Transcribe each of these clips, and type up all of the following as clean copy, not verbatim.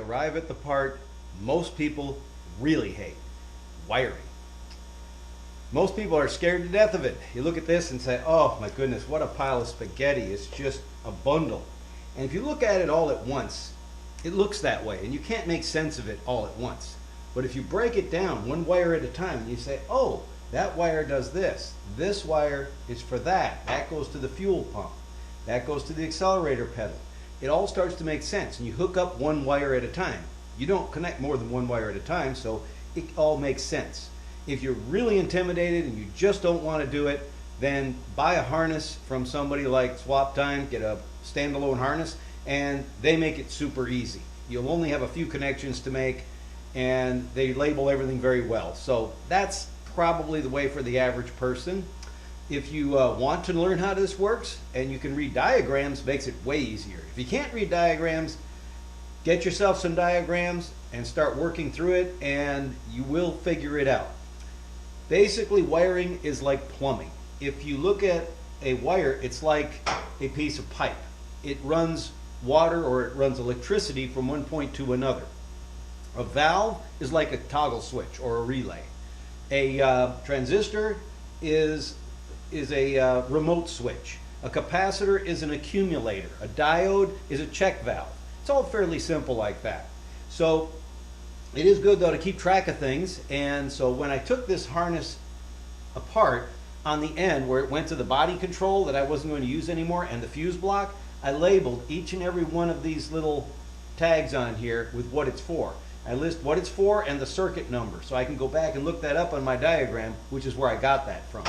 arrive at the part most people really hate: wiring. Most people are scared to death of it. You look at this and say, oh my goodness, what a pile of spaghetti. It's just a bundle. And if you look at it all at once, it looks that way, and you can't make sense of it all at once. But if you break it down one wire at a time and you say, oh, that wire does this, this wire is for that, that goes to the fuel pump, that goes to the accelerator pedal, it all starts to make sense, and you hook up one wire at a time. You don't connect more than one wire at a time, so it all makes sense. If you're really intimidated and you just don't want to do it, then buy a harness from somebody like Swap Time, get a standalone harness, and they make it super easy. You'll only have a few connections to make, and they label everything very well. So that's probably the way for the average person. If you want to learn how this works and you can read diagrams, makes it way easier. If you can't read diagrams, get yourself some diagrams and start working through it, and you will figure it out. Basically, wiring is like plumbing. If you look at a wire, it's like a piece of pipe. It runs water or it runs electricity from one point to another. A valve is like a toggle switch or a relay. A transistor is a remote switch. A capacitor is an accumulator. A diode is a check valve. It's all fairly simple like that. So it is good though to keep track of things, and so when I took this harness apart, on the end where it went to the body control that I wasn't going to use anymore and the fuse block, I labeled each and every one of these little tags on here with what it's for. I list what it's for and the circuit number, so I can go back and look that up on my diagram, which is where I got that from.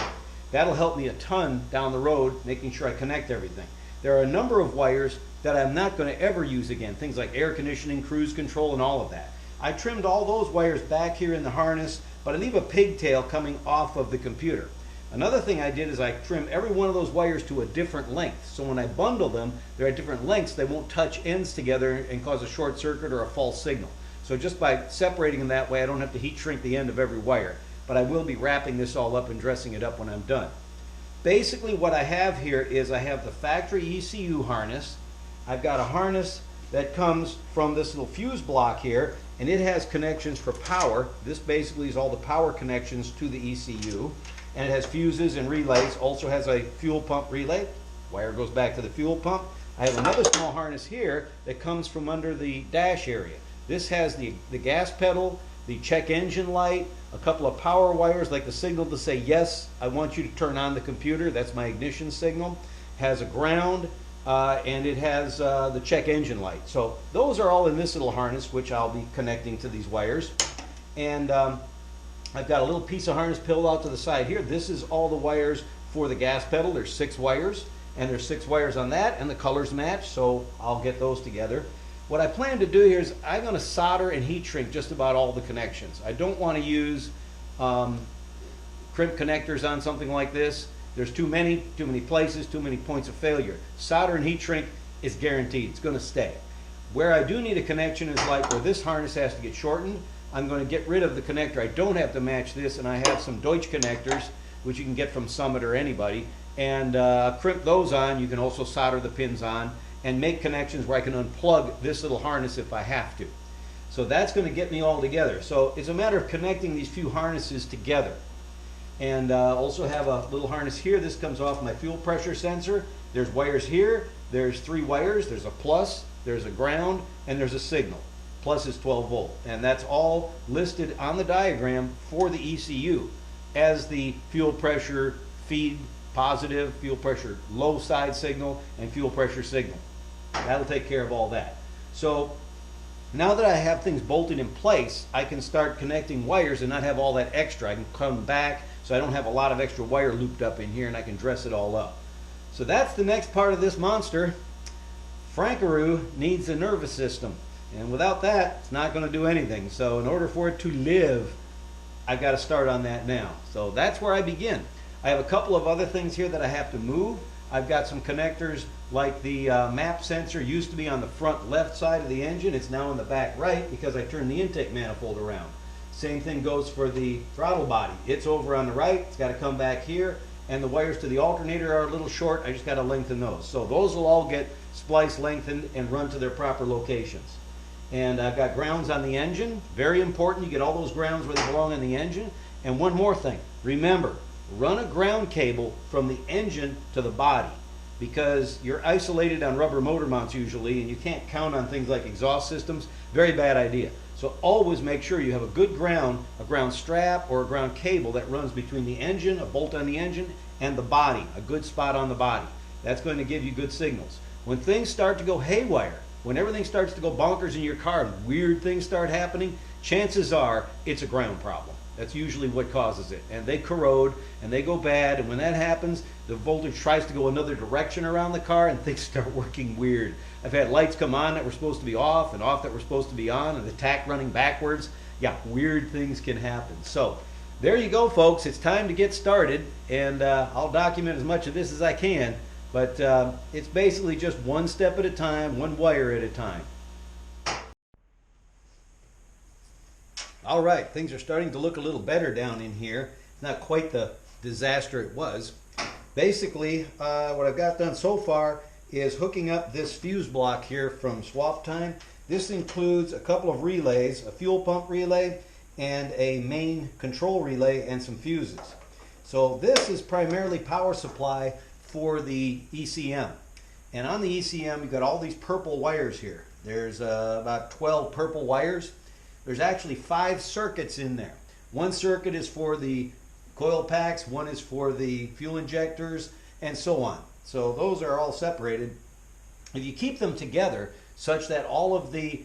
That'll help me a ton down the road, making sure I connect everything. There are a number of wires that I'm not going to ever use again, things like air conditioning, cruise control, and all of that. I trimmed all those wires back here in the harness, but I leave a pigtail coming off of the computer. Another thing I did is I trimmed every one of those wires to a different length. So when I bundle them, they're at different lengths. They won't touch ends together and cause a short circuit or a false signal. So just by separating them that way, I don't have to heat shrink the end of every wire. But I will be wrapping this all up and dressing it up when I'm done. Basically what I have here is I have the factory ECU harness. I've got a harness that comes from this little fuse block here, and it has connections for power. This basically is all the power connections to the ECU, and it has fuses and relays. Also has a fuel pump relay. Wire goes back to the fuel pump. I have another small harness here that comes from under the dash area. This has the gas pedal, the check engine light, a couple of power wires like the signal to say yes, I want you to turn on the computer. That's my ignition signal. Has a ground, and it has the check engine light. So those are all in this little harness, which I'll be connecting to these wires. And I've got a little piece of harness pulled out to the side here. This is all the wires for the gas pedal. There's 6 wires, and there's 6 wires on that, and the colors match, so I'll get those together. What I plan to do here is I'm going to solder and heat shrink just about all the connections. I don't want to use crimp connectors on something like this. There's too many places, too many points of failure. Solder and heat shrink is guaranteed. It's going to stay. Where I do need a connection is like where this harness has to get shortened. I'm going to get rid of the connector. I don't have to match this, and I have some Deutsch connectors, which you can get from Summit or anybody, and crimp those on. You can also solder the pins on and make connections where I can unplug this little harness if I have to. So that's going to get me all together. So it's a matter of connecting these few harnesses together. And also have a little harness here. This comes off my fuel pressure sensor. There's wires here. There's 3 wires. There's a plus, there's a ground, and there's a signal. Plus is 12 volt. And that's all listed on the diagram for the ECU as the fuel pressure feed positive, fuel pressure low side signal, and fuel pressure signal. That'll take care of all that. So now that I have things bolted in place, I can start connecting wires and not have all that extra. I can come back so I don't have a lot of extra wire looped up in here, and I can dress it all up. So that's the next part of this monster. Frankaru needs a nervous system, and without that, it's not going to do anything. So in order for it to live, I've got to start on that now. So that's where I begin. I have a couple of other things here that I have to move. I've got some connectors like the map sensor used to be on the front left side of the engine. It's now on the back right because I turned the intake manifold around. Same thing goes for the throttle body. It's over on the right. It's got to come back here. And the wires to the alternator are a little short. I just got to lengthen those. So those will all get spliced, lengthened, and run to their proper locations. And I've got grounds on the engine. Very important, you get all those grounds where they belong in the engine. And one more thing, remember, run a ground cable from the engine to the body, because you're isolated on rubber motor mounts usually, and you can't count on things like exhaust systems. Very bad idea. So always make sure you have a good ground, a ground strap or a ground cable that runs between the engine, a bolt on the engine, and the body, a good spot on the body. That's going to give you good signals. When things start to go haywire, when everything starts to go bonkers in your car and weird things start happening, chances are it's a ground problem. That's usually what causes it. And they corrode and they go bad, and when that happens, the voltage tries to go another direction around the car and things start working weird. I've had lights come on that were supposed to be off and off that were supposed to be on, and the tach running backwards. Yeah, weird things can happen. So there you go, folks. It's time to get started, and I'll document as much of this as I can, but it's basically just one step at a time, one wire at a time. All right, things are starting to look a little better down in here. It's not quite the disaster it was. Basically, what I've got done so far is hooking up this fuse block here from Swap Time. This includes a couple of relays, a fuel pump relay and a main control relay and some fuses. So this is primarily power supply for the ECM. And on the ECM, you've got all these purple wires here. There's about 12 purple wires. There's actually 5 circuits in there. One circuit is for the coil packs, one is for the fuel injectors, and so on. So those are all separated. If you keep them together such that all of the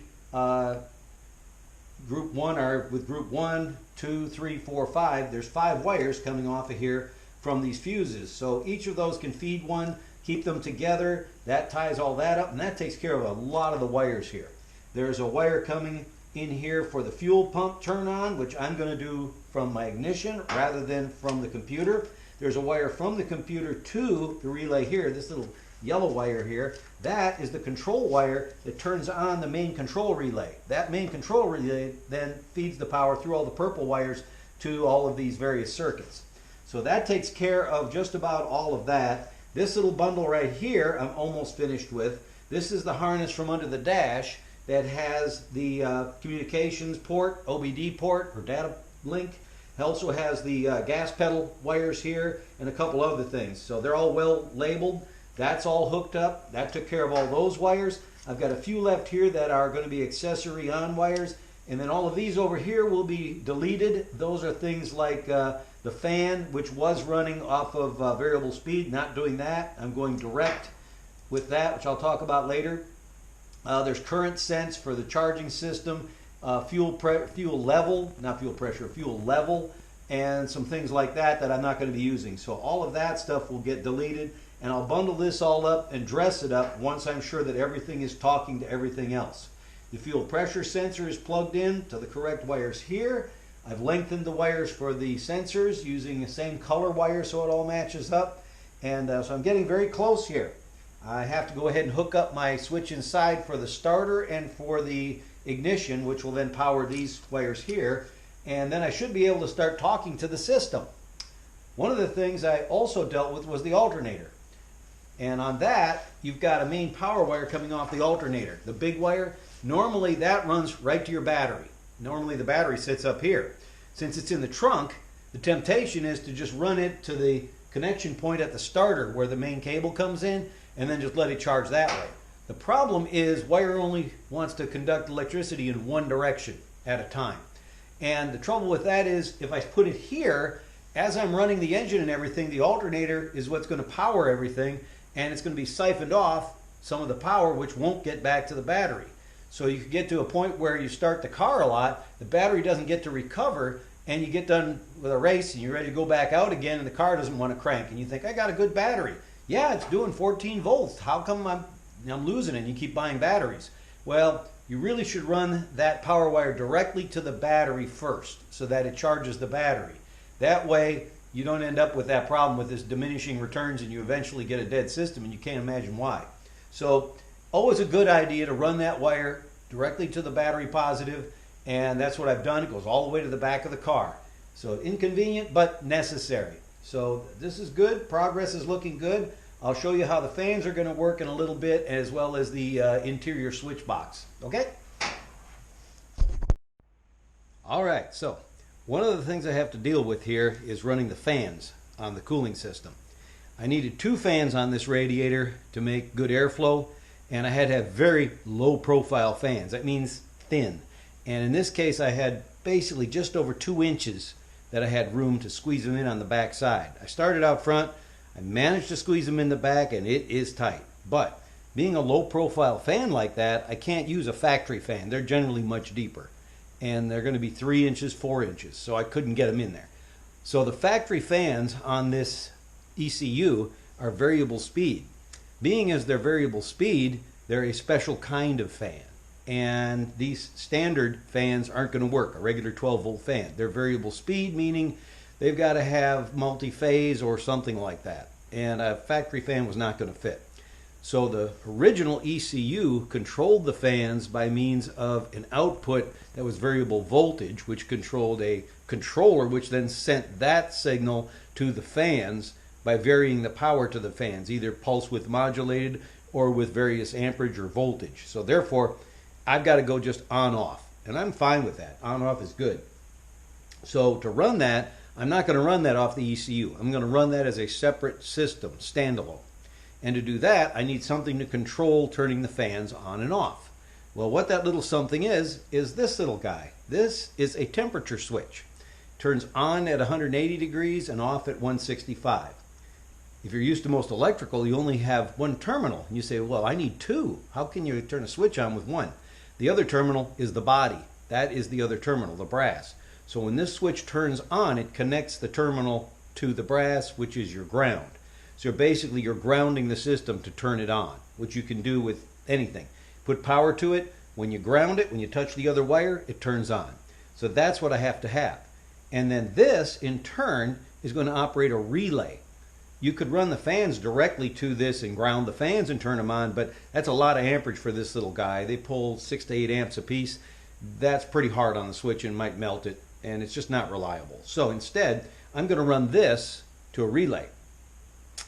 group 1 are with group 1, 2, 3, 4, 5, there's 5 wires coming off of here from these fuses. So each of those can feed one, keep them together, that ties all that up, and that takes care of a lot of the wires here. There's a wire coming in here for the fuel pump turn on, which I'm going to do from my ignition rather than from the computer. There's a wire from the computer to the relay here, this little yellow wire here. That is the control wire that turns on the main control relay. That main control relay then feeds the power through all the purple wires to all of these various circuits. So that takes care of just about all of that. This little bundle right here I'm almost finished with. This is the harness from under the dash that has the communications port, OBD port, or data link. It also has the gas pedal wires here and a couple other things. So they're all well labeled. That's all hooked up. That took care of all those wires. I've got a few left here that are going to be accessory on wires. And then all of these over here will be deleted. Those are things like the fan, which was running off of variable speed. Not doing that. I'm going direct with that, which I'll talk about later. There's current sense for the charging system, fuel level, not fuel pressure, fuel level, and some things like that that I'm not going to be using. So all of that stuff will get deleted, and I'll bundle this all up and dress it up once I'm sure that everything is talking to everything else. The fuel pressure sensor is plugged in to the correct wires here. I've lengthened the wires for the sensors using the same color wire so it all matches up, and so I'm getting very close here. I have to go ahead and hook up my switch inside for the starter and for the ignition, which will then power these wires here, and then I should be able to start talking to the system. One of the things I also dealt with was the alternator, and on that you've got a main power wire coming off the alternator, the big wire. Normally that runs right to your battery. Normally the battery sits up here. Since it's in the trunk, the temptation is to just run it to the connection point at the starter where the main cable comes in, and then just let it charge that way. The problem is wire only wants to conduct electricity in one direction at a time. And the trouble with that is if I put it here, as I'm running the engine and everything, the alternator is what's going to power everything, and it's going to be siphoned off some of the power, which won't get back to the battery. So you can get to a point where you start the car a lot, the battery doesn't get to recover, and you get done with a race and you're ready to go back out again, and the car doesn't want to crank, and you think, I got a good battery. Yeah, it's doing 14 volts. How come I'm losing it and you keep buying batteries? Well, you really should run that power wire directly to the battery first so that it charges the battery. That way you don't end up with that problem with this diminishing returns and you eventually get a dead system and you can't imagine why. So always a good idea to run that wire directly to the battery positive, and that's what I've done. It goes all the way to the back of the car. So inconvenient but necessary. So this is good. Progress is looking good. I'll show you how the fans are going to work in a little bit, as well as the interior switch box. Okay? All right, so one of the things I have to deal with here is running the fans on the cooling system. I needed 2 fans on this radiator to make good airflow, and I had to have very low profile fans. That means thin. And in this case I had basically just over 2 inches that I had room to squeeze them in on the back side. I started out front, I managed to squeeze them in the back, and it is tight. But being a low profile fan like that, I can't use a factory fan. They're generally much deeper, and they're going to be 3 inches, 4 inches, so I couldn't get them in there. So the factory fans on this ECU are variable speed. Being as they're variable speed, they're a special kind of fan, and these standard fans aren't going to work, a regular 12-volt fan. They're variable speed, meaning they've got to have multi-phase or something like that, and a factory fan was not going to fit. So the original ECU controlled the fans by means of an output that was variable voltage, which controlled a controller, which then sent that signal to the fans by varying the power to the fans, either pulse width modulated or with various amperage or voltage. So therefore, I've got to go just on off, and I'm fine with that. On off is good. So to run that, I'm not going to run that off the ECU. I'm going to run that as a separate system, standalone. And to do that, I need something to control turning the fans on and off. Well, what that little something is this little guy. This is a temperature switch. Turns on at 180 degrees and off at 165. If you're used to most electrical, you only have 1 terminal. And you say, well, I need 2. How can you turn a switch on with 1? The other terminal is the body. That is the other terminal, the brass. So when this switch turns on, it connects the terminal to the brass, which is your ground. So basically you're grounding the system to turn it on, which you can do with anything. Put power to it. When you ground it, when you touch the other wire, it turns on. So that's what I have to have. And then this, in turn, is going to operate a relay. You could run the fans directly to this and ground the fans and turn them on, but that's a lot of amperage for this little guy. They pull 6 to 8 amps a piece. That's pretty hard on the switch and might melt it, and it's just not reliable. So instead, I'm going to run this to a relay.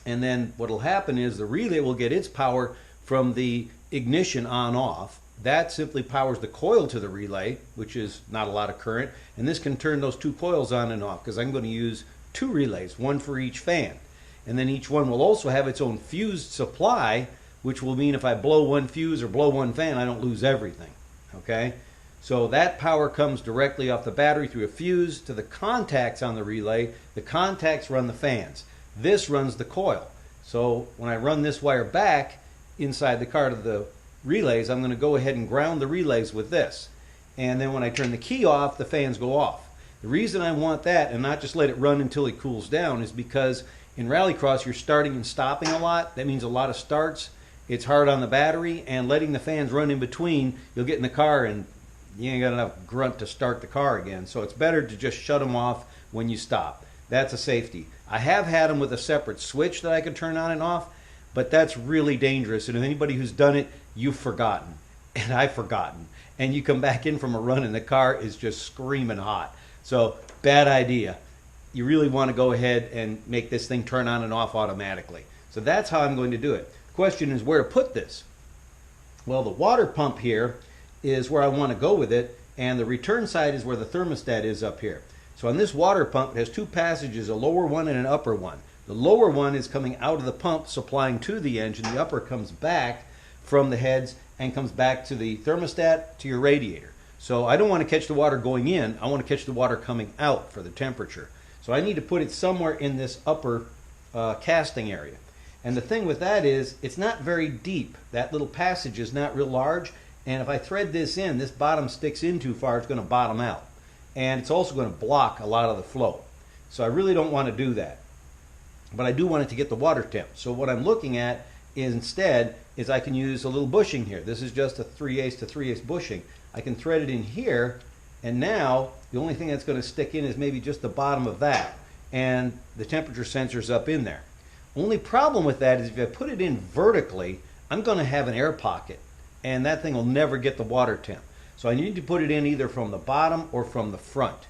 And then what will happen is the relay will get its power from the ignition on off. That simply powers the coil to the relay, which is not a lot of current, and this can turn those 2 coils on and off because I'm going to use 2 relays, 1 for each fan. And then each one will also have its own fused supply, which will mean if I blow 1 fuse or blow 1 fan, I don't lose everything. Okay? So that power comes directly off the battery through a fuse to the contacts on the relay. The contacts run the fans. This runs the coil. So when I run this wire back inside the car to the relays, I'm going to go ahead and ground the relays with this. And then when I turn the key off, the fans go off. The reason I want that and not just let it run until it cools down is because in rallycross you're starting and stopping a lot. That means a lot of starts. It's hard on the battery, and letting the fans run in between, you'll get in the car and you ain't got enough grunt to start the car again. So it's better to just shut them off when you stop. That's a safety. I have had them with a separate switch that I can turn on and off, but that's really dangerous. And if anybody who's done it, you've forgotten. And I've forgotten. And you come back in from a run and the car is just screaming hot. So bad idea. You really want to go ahead and make this thing turn on and off automatically. So that's how I'm going to do it. The question is where to put this. Well, the water pump here is where I want to go with it, and the return side is where the thermostat is up here. So on this water pump, it has 2 passages, a lower one and an upper one. The lower one is coming out of the pump, supplying to the engine. The upper comes back from the heads and comes back to the thermostat, to your radiator. So I don't want to catch the water going in. I want to catch the water coming out for the temperature. So I need to put it somewhere in this upper casting area. And the thing with that is, it's not very deep. That little passage is not real large. And if I thread this in, this bottom sticks in too far, it's going to bottom out. And it's also going to block a lot of the flow. So I really don't want to do that. But I do want it to get the water temp. So what I'm looking at instead is I can use a little bushing here. This is just a 3/8 to 3/8 bushing. I can thread it in here, and now the only thing that's going to stick in is maybe just the bottom of that. And the temperature sensor's up in there. Only problem with that is if I put it in vertically, I'm going to have an air pocket, and that thing will never get the water temp. So I need to put it in either from the bottom or from the front.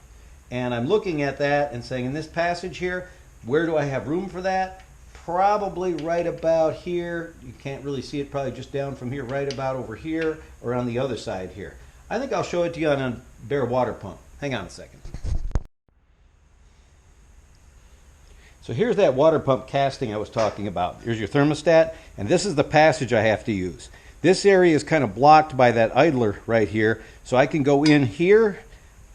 And I'm looking at that and saying, in this passage here, where do I have room for that? Probably right about here. You can't really see it, probably just down from here, right about over here, or on the other side here. I think I'll show it to you on a bare water pump. Hang on a second. So here's that water pump casting I was talking about. Here's your thermostat, and this is the passage I have to use. This area is kind of blocked by that idler right here, so I can go in here,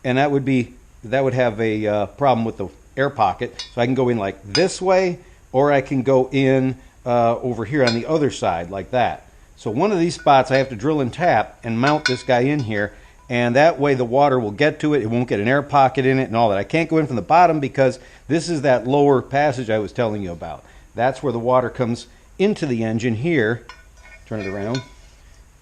and that would have a problem with the air pocket. So I can go in like this way, or I can go in over here on the other side like that. So one of these spots I have to drill and tap and mount this guy in here, and that way the water will get to it. It won't get an air pocket in it and all that. I can't go in from the bottom because this is that lower passage I was telling you about. That's where the water comes into the engine here. Turn it around.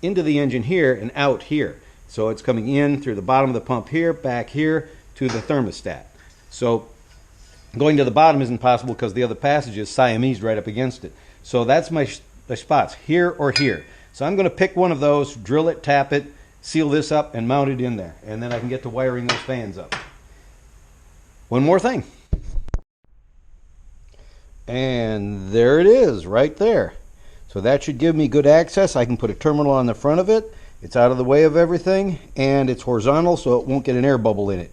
Into the engine here and out here. So it's coming in through the bottom of the pump here, back here to the thermostat. So going to the bottom isn't possible because the other passage is Siamese right up against it. So that's my spots, here or here. So I'm going to pick one of those, drill it, tap it, seal this up, and mount it in there. And then I can get to wiring those fans up. One more thing. And there it is, right there. So that should give me good access. I can put a terminal on the front of it. It's out of the way of everything, and it's horizontal, so it won't get an air bubble in it.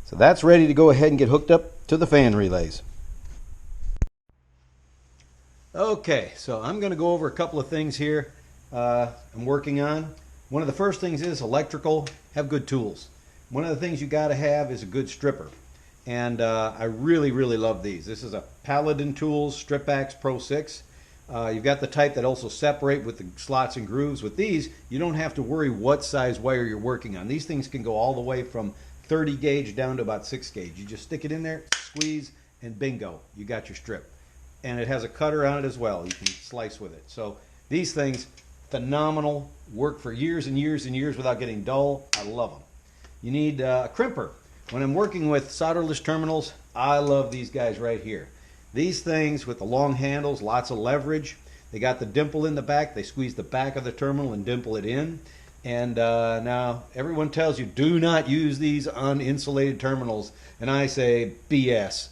So that's ready to go ahead and get hooked up to the fan relays. Okay, so I'm going to go over a couple of things here I'm working on. One of the first things is electrical. Have good tools. One of the things you got to have is a good stripper. And I really, really love these. This is a Paladin Tools Strip Axe Pro 6. You've got the type that also separate with the slots and grooves. With these, you don't have to worry what size wire you're working on. These things can go all the way from 30 gauge down to about 6 gauge. You just stick it in there, squeeze, and bingo, you got your strip. And it has a cutter on it as well. You can slice with it. So these things, phenomenal, work for years and years and years without getting dull. I love them. You need a crimper. When I'm working with solderless terminals, I love these guys right here. These things with the long handles, lots of leverage. They got the dimple in the back. They squeeze the back of the terminal and dimple it in. And now everyone tells you do not use these on insulated terminals. And I say BS.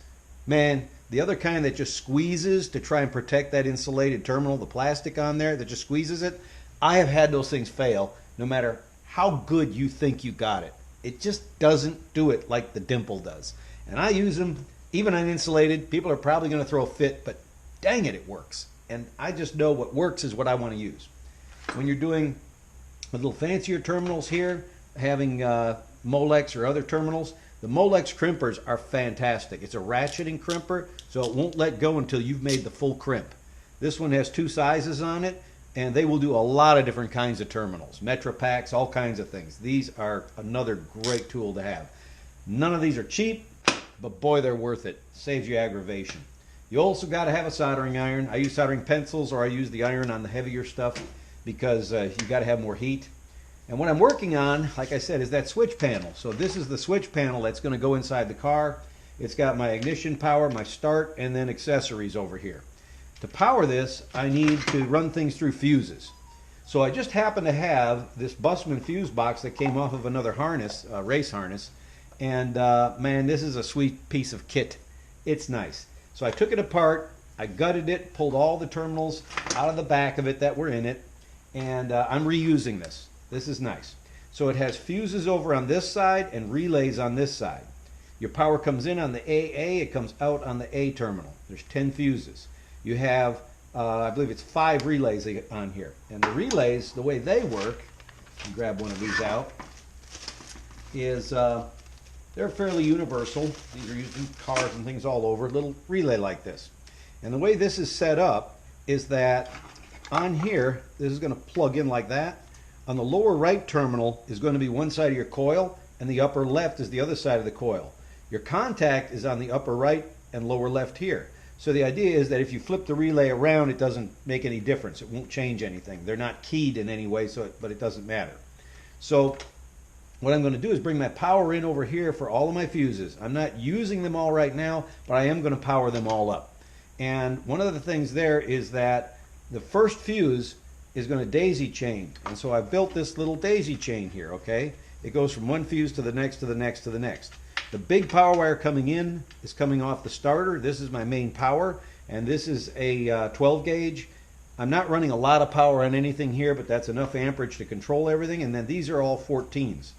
Man, the other kind that just squeezes to try and protect that insulated terminal, the plastic on there that just squeezes it, I have had those things fail no matter how good you think you got it. It just doesn't do it like the dimple does. And I use them even on insulated. People are probably going to throw a fit, but dang it, it works. And I just know what works is what I want to use. When you're doing a little fancier terminals here, having Molex or other terminals, the Molex crimpers are fantastic. It's a ratcheting crimper, so it won't let go until you've made the full crimp. This one has 2 sizes on it, and they will do a lot of different kinds of terminals, Metra packs, all kinds of things. These are another great tool to have. None of these are cheap, but boy, they're worth it. Saves you aggravation. You also got to have a soldering iron. I use soldering pencils, or I use the iron on the heavier stuff because you got to have more heat. And what I'm working on, like I said, is that switch panel. So this is the switch panel that's going to go inside the car. It's got my ignition power, my start, and then accessories over here. To power this, I need to run things through fuses. So I just happen to have this Bussmann fuse box that came off of another harness, race harness. And man, this is a sweet piece of kit. It's nice. So I took it apart, I gutted it, pulled all the terminals out of the back of it that were in it, and I'm reusing this. This is nice. So it has fuses over on this side and relays on this side. Your power comes in on the AA, it comes out on the A terminal. There's 10 fuses. You have, I believe it's 5 relays on here. And the relays, the way they work, grab one of these out, is they're fairly universal. These are used in cars and things all over, a little relay like this. And the way this is set up is that on here, this is going to plug in like that. On the lower right terminal is going to be one side of your coil, and the upper left is the other side of the coil. Your contact is on the upper right and lower left here. So the idea is that if you flip the relay around, it doesn't make any difference. It won't change anything. They're not keyed in any way, but it doesn't matter. So what I'm going to do is bring my power in over here for all of my fuses. I'm not using them all right now, but I am going to power them all up. And one of the things there is that the first fuse is going to daisy chain. And so I built this little daisy chain here, okay? It goes from one fuse to the next, to the next, to the next. The big power wire coming in is coming off the starter. This is my main power, and this is a 12 gauge. I'm not running a lot of power on anything here, but that's enough amperage to control everything. And then these are all 14s.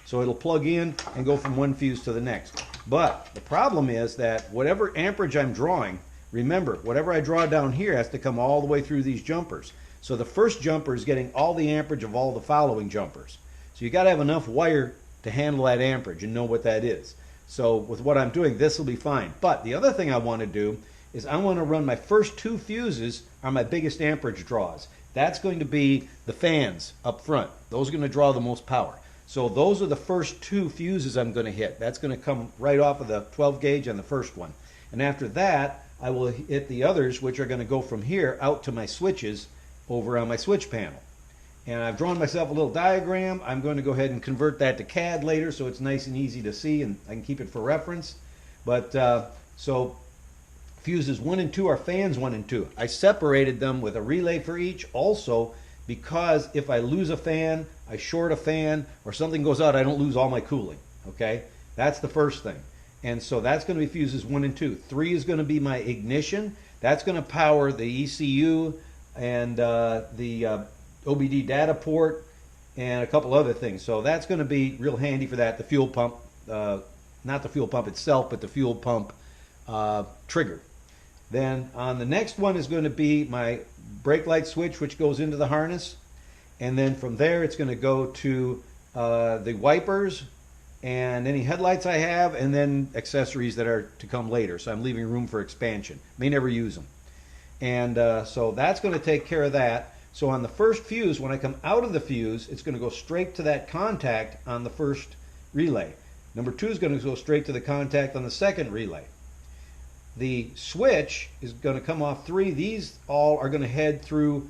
So it'll plug in and go from one fuse to the next. But the problem is that whatever amperage I'm drawing, remember, whatever I draw down here has to come all the way through these jumpers. So the first jumper is getting all the amperage of all the following jumpers. So you got to have enough wire to handle that amperage and know what that is. So with what I'm doing, this will be fine. But the other thing I want to do is I want to run my first 2 fuses on my biggest amperage draws. That's going to be the fans up front. Those are going to draw the most power. So those are the first 2 fuses I'm going to hit. That's going to come right off of the 12 gauge on the first one. And after that, I will hit the others, which are going to go from here out to my switches over on my switch panel. And I've drawn myself a little diagram. I'm going to go ahead and convert that to CAD later so it's nice and easy to see and I can keep it for reference. But so fuses 1 and 2 are fans 1 and 2. I separated them with a relay for each also because if I lose a fan, I short a fan, or something goes out, I don't lose all my cooling. Okay? That's the first thing. And so that's going to be fuses 1 and 2. 3 is going to be my ignition. That's going to power the ECU and the OBD data port and a couple other things. So that's going to be real handy for that. The fuel pump, not the fuel pump itself, but the fuel pump trigger. Then on the next one is going to be my brake light switch, which goes into the harness. And then from there, it's going to go to the wipers and any headlights I have, and then accessories that are to come later. So I'm leaving room for expansion. May never use them. And so that's going to take care of that. So on the first fuse, when I come out of the fuse, it's going to go straight to that contact on the first relay. Number 2 is going to go straight to the contact on the second relay. The switch is going to come off 3. These all are going to head through,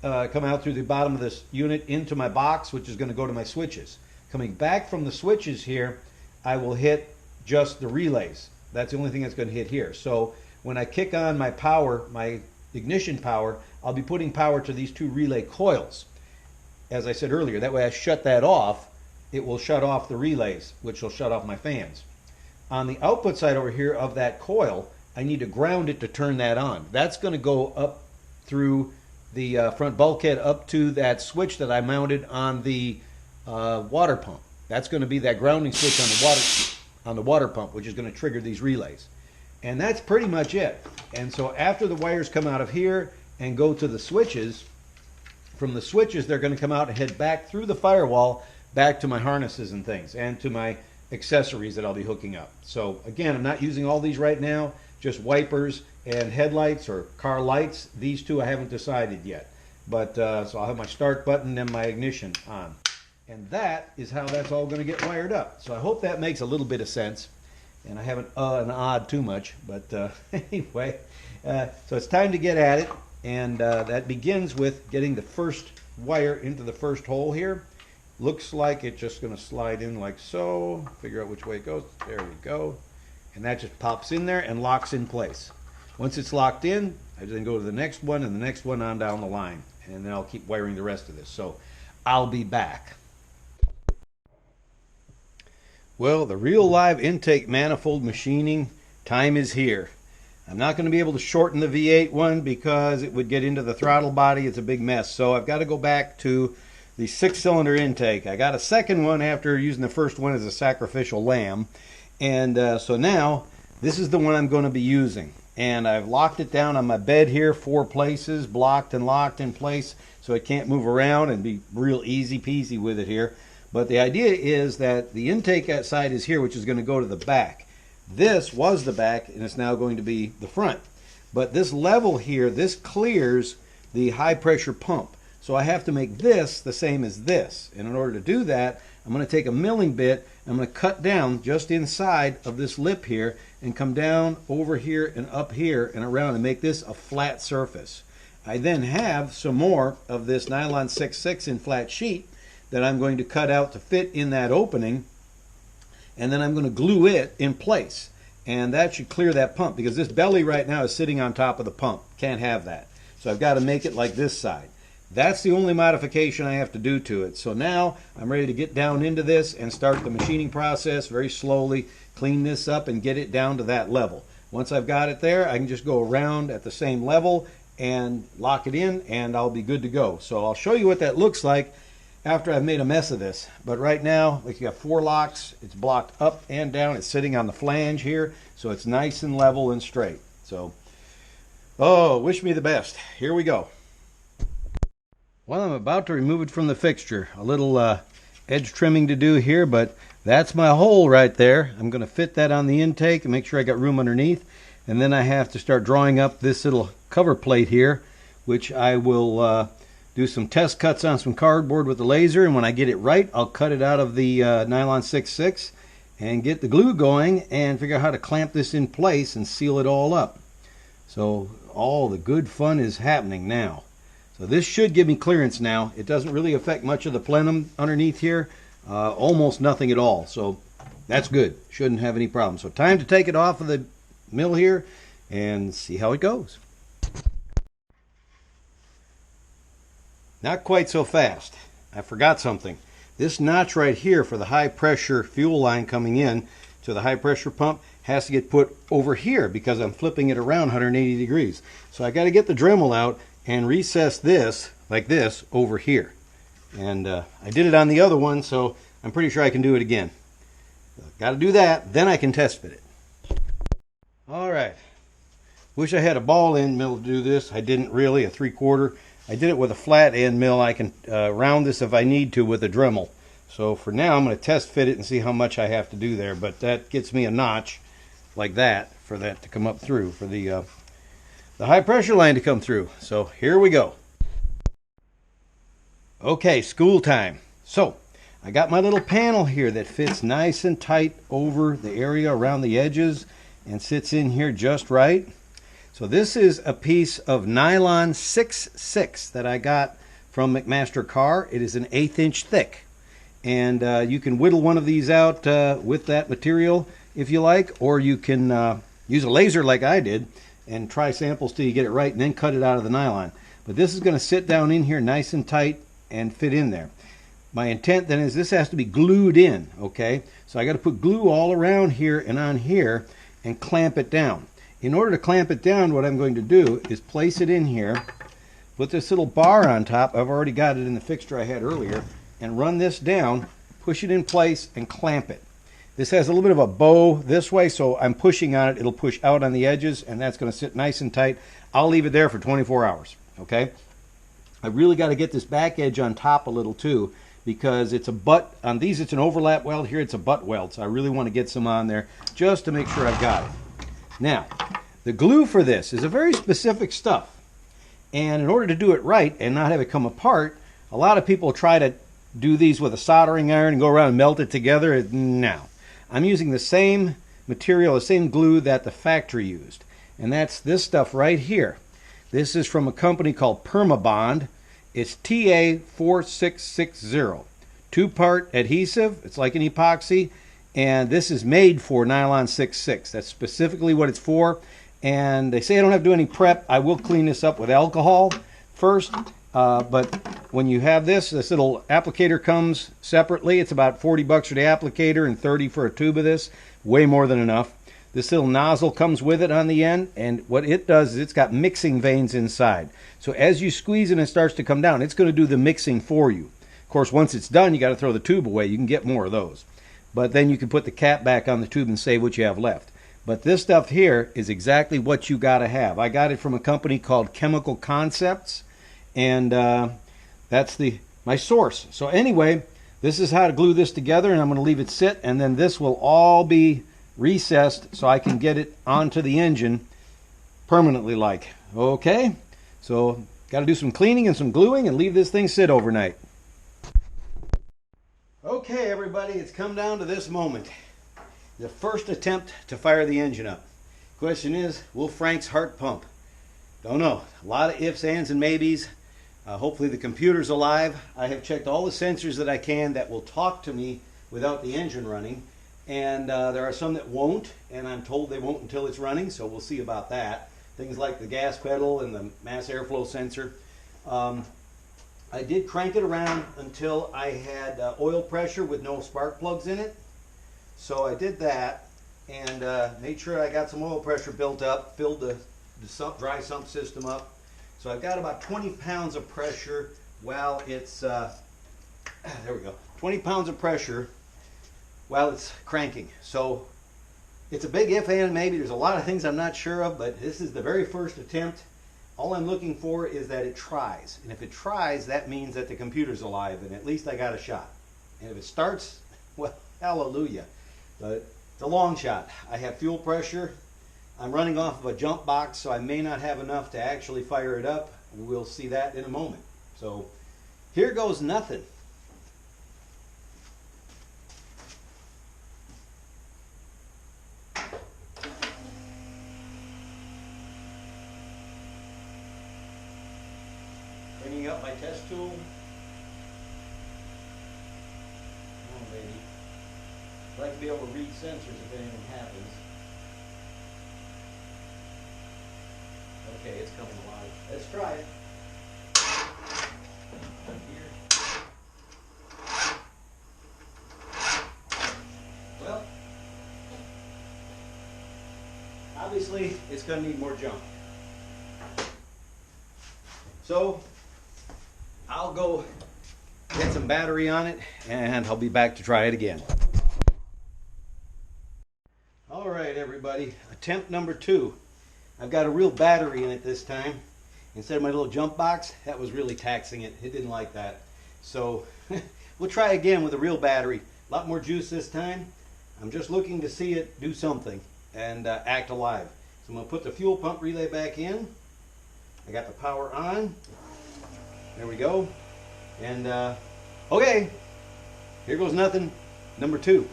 come out through the bottom of this unit into my box, which is going to go to my switches. Coming back from the switches here, I will hit just the relays. That's the only thing that's going to hit here. So when I kick on my power, my ignition power, I'll be putting power to these 2 relay coils. As I said earlier, that way I shut that off, it will shut off the relays, which will shut off my fans. On the output side over here of that coil, I need to ground it to turn that on. That's going to go up through the front bulkhead up to that switch that I mounted on the water pump. That's going to be that grounding switch on the water pump, which is going to trigger these relays. And that's pretty much it. And so after the wires come out of here and go to the switches, from the switches they're going to come out and head back through the firewall back to my harnesses and things and to my accessories that I'll be hooking up. So again, I'm not using all these right now, just wipers and headlights or car lights. These 2 I haven't decided yet. But so I'll have my start button and my ignition on. And that is how that's all going to get wired up. So I hope that makes a little bit of sense. And I haven't and odd too much, but anyway, so it's time to get at it, and that begins with getting the first wire into the first hole here. Looks like it's just going to slide in like so. Figure out which way it goes. There we go. And that just pops in there and locks in place. Once it's locked in, I then go to the next one and the next one on down the line, and then I'll keep wiring the rest of this. So I'll be back. Well, the real live intake manifold machining time is here. I'm not going to be able to shorten the V8 one because it would get into the throttle body. It's a big mess. So I've got to go back to the 6-cylinder intake. I got a second one after using the first one as a sacrificial lamb. And so now this is the one I'm going to be using. And I've locked it down on my bed here, 4 places, blocked and locked in place so it can't move around, and be real easy peasy with it here. But the idea is that the intake side is here, which is going to go to the back. This was the back, and it's now going to be the front. But this level here, this clears the high pressure pump. So I have to make this the same as this. And in order to do that, I'm going to take a milling bit, I'm going to cut down just inside of this lip here and come down over here and up here and around and make this a flat surface. I then have some more of this nylon 6/6 in flat sheet that I'm going to cut out to fit in that opening, and then I'm going to glue it in place. And that should clear that pump, because this belly right now is sitting on top of the pump. Can't have that. So I've got to make it like this side. That's the only modification I have to do to it. So now I'm ready to get down into this and start the machining process very slowly, clean this up and get it down to that level. Once I've got it there, I can just go around at the same level and lock it in, and I'll be good to go. So I'll show you what that looks like. after I've made a mess of this. But right now, like, you got 4 locks. It's blocked up and down. It's sitting on the flange here, so it's nice and level and straight. So, oh, wish me the best. Here we go. Well, I'm about to remove it from the fixture. A little edge trimming to do here, but that's my hole right there. I'm going to fit that on the intake and make sure I got room underneath. And then I have to start drawing up this little cover plate here, which I will do some test cuts on some cardboard with the laser, and when I get it right, I'll cut it out of the nylon 6/6 and get the glue going and figure out how to clamp this in place and seal it all up. So all the good fun is happening now. So this should give me clearance now. It doesn't really affect much of the plenum underneath here, almost nothing at all. So that's good. Shouldn't have any problem. So time to take it off of the mill here and see how it goes. Not quite so fast. I forgot something. This notch right here for the high pressure fuel line coming in to the high pressure pump has to get put over here because I'm flipping it around 180 degrees. So I got to get the Dremel out and recess this like this over here. And I did it on the other one, so I'm pretty sure I can do it again. Got to do that, then I can test fit it. All right. Wish I had a ball end mill to do this. I didn't really, a 3/4. I did it with a flat end mill. I can round this if I need to with a Dremel. So for now, I'm going to test fit it and see how much I have to do there. But that gets me a notch like that for that to come up through, for the high pressure line to come through. So here we go. Okay, school time. So I got my little panel here that fits nice and tight over the area around the edges and sits in here just right. So this is a piece of nylon 6/6 that I got from McMaster Carr. It is an 1/8 inch thick. And you can whittle one of these out with that material if you like, or you can use a laser like I did and try samples till you get it right and then cut it out of the nylon. But this is going to sit down in here nice and tight and fit in there. My intent then is this has to be glued in, okay? So I got to put glue all around here and on here and clamp it down. In order to clamp it down, what I'm going to do is place it in here, put this little bar on top, I've already got it in the fixture I had earlier, and run this down, push it in place, and clamp it. This has a little bit of a bow this way, so I'm pushing on it. It'll push out on the edges, and that's going to sit nice and tight. I'll leave it there for 24 hours, okay? I really got to get this back edge on top a little too, because it's a butt. On these, it's an overlap weld. Here, it's a butt weld, so I really want to get some on there just to make sure I've got it. Now, the glue for this is a very specific stuff. And in order to do it right and not have it come apart, a lot of people try to do these with a soldering iron and go around and melt it together. No. I'm using the same material, the same glue that the factory used. And that's this stuff right here. This is from a company called Permabond. It's TA4660. 2-part adhesive. It's like an epoxy. And this is made for nylon 6/6. That's specifically what it's for. And they say I don't have to do any prep. I will clean this up with alcohol first. But when you have this little applicator comes separately. It's about 40 bucks for the applicator and 30 for a tube of this. Way more than enough. This little nozzle comes with it on the end. And what it does is it's got mixing vanes inside. So as you squeeze it and it starts to come down, it's going to do the mixing for you. Of course, once it's done, you got to throw the tube away. You can get more of those. But then you can put the cap back on the tube and save what you have left. But this stuff here is exactly what you got to have. I got it from a company called Chemical Concepts, and that's my source. So anyway, this is how to glue this together, and I'm going to leave it sit, and then this will all be recessed so I can get it onto the engine permanently like. Okay, so got to do some cleaning and some gluing and leave this thing sit overnight. Okay, everybody, it's come down to this moment. The first attempt to fire the engine up. Question is, will Frank's heart pump? Don't know. A lot of ifs, ands, and maybes. Hopefully the computer's alive. I have checked all the sensors that I can that will talk to me without the engine running. And there are some that won't, and I'm told they won't until it's running, so we'll see about that. Things like the gas pedal and the mass airflow sensor. I did crank it around until I had oil pressure with no spark plugs in it. So I did that and made sure I got some oil pressure built up, filled the dry sump system up. So I've got about 20 pounds of pressure while it's there we go, 20 pounds of pressure while it's cranking. So it's a big if and maybe. There's a lot of things I'm not sure of, but this is the very first attempt. All I'm looking for is that it tries. And if it tries, that means that the computer's alive and at least I got a shot. And if it starts, well, hallelujah. But it's a long shot. I have fuel pressure. I'm running off of a jump box, so I may not have enough to actually fire it up. We'll see that in a moment. So here goes nothing. Bringing up my test tool. Oh, baby. I'd like to be able to read sensors if anything happens. Okay, it's coming alive. Let's try it. Here. Well, obviously it's going to need more jump. So I'll go get some battery on it and I'll be back to try it again. All right, everybody, attempt number 2. I've got a real battery in it this time. Instead of my little jump box, that was really taxing it. It didn't like that. So we'll try again with a real battery. A lot more juice this time. I'm just looking to see it do something and act alive. So I'm going to put the fuel pump relay back in. I got the power on. There we go. And okay, here goes nothing. Number 2.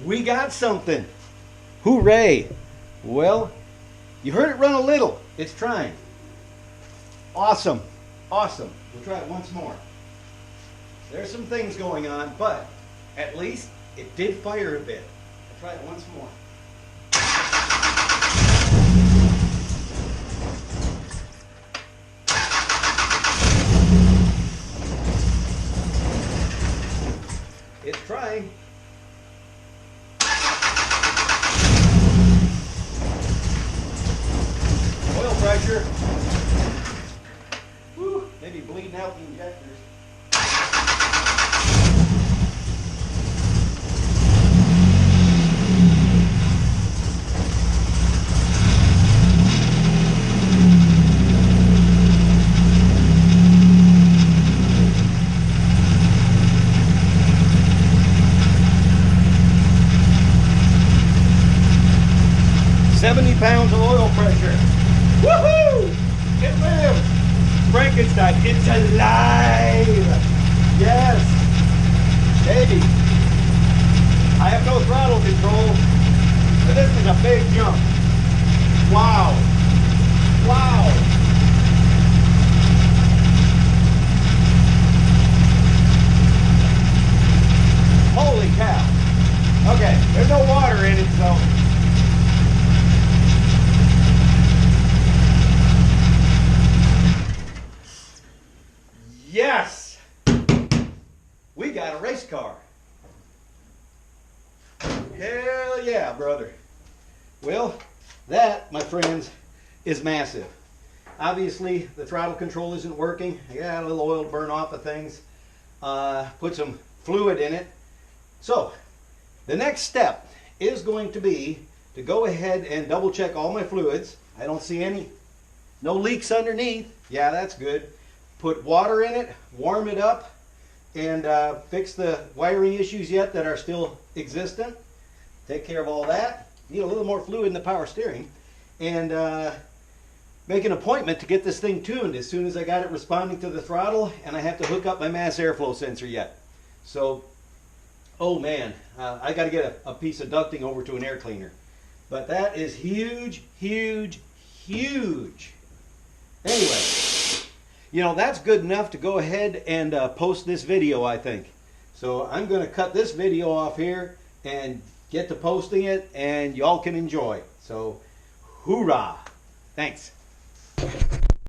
We got something. Hooray. Well, you heard it run a little. It's trying. Awesome. Awesome. We'll try it once more. There's some things going on, but at least it did fire a bit. I'll try it once more. It's trying. Oil pressure. Woo, maybe bleeding out the injectors. Pounds of oil pressure. Woohoo! It lives! Frankenstein, it's alive! Yes! Baby! I have no throttle control, but this is a big jump. Wow! Wow! Holy cow! Okay, there's no water in it, so yes! We got a race car. Hell yeah, brother. Well, that, my friends, is massive. Obviously, the throttle control isn't working. I got a little oil to burn off of things. Put some fluid in it. So, the next step is going to be to go ahead and double check all my fluids. I don't see no leaks underneath. Yeah, that's good. Put water in it, warm it up, and fix the wiring issues yet that are still existent. Take care of all that. Need a little more fluid in the power steering. And make an appointment to get this thing tuned as soon as I got it responding to the throttle, and I have to hook up my mass airflow sensor yet. So, oh man, I got to get a piece of ducting over to an air cleaner. But that is huge, huge, huge. Anyway. you know, that's good enough to go ahead and post this video, I think. So I'm going to cut this video off here and get to posting it, and y'all can enjoy. So, hoorah! Thanks.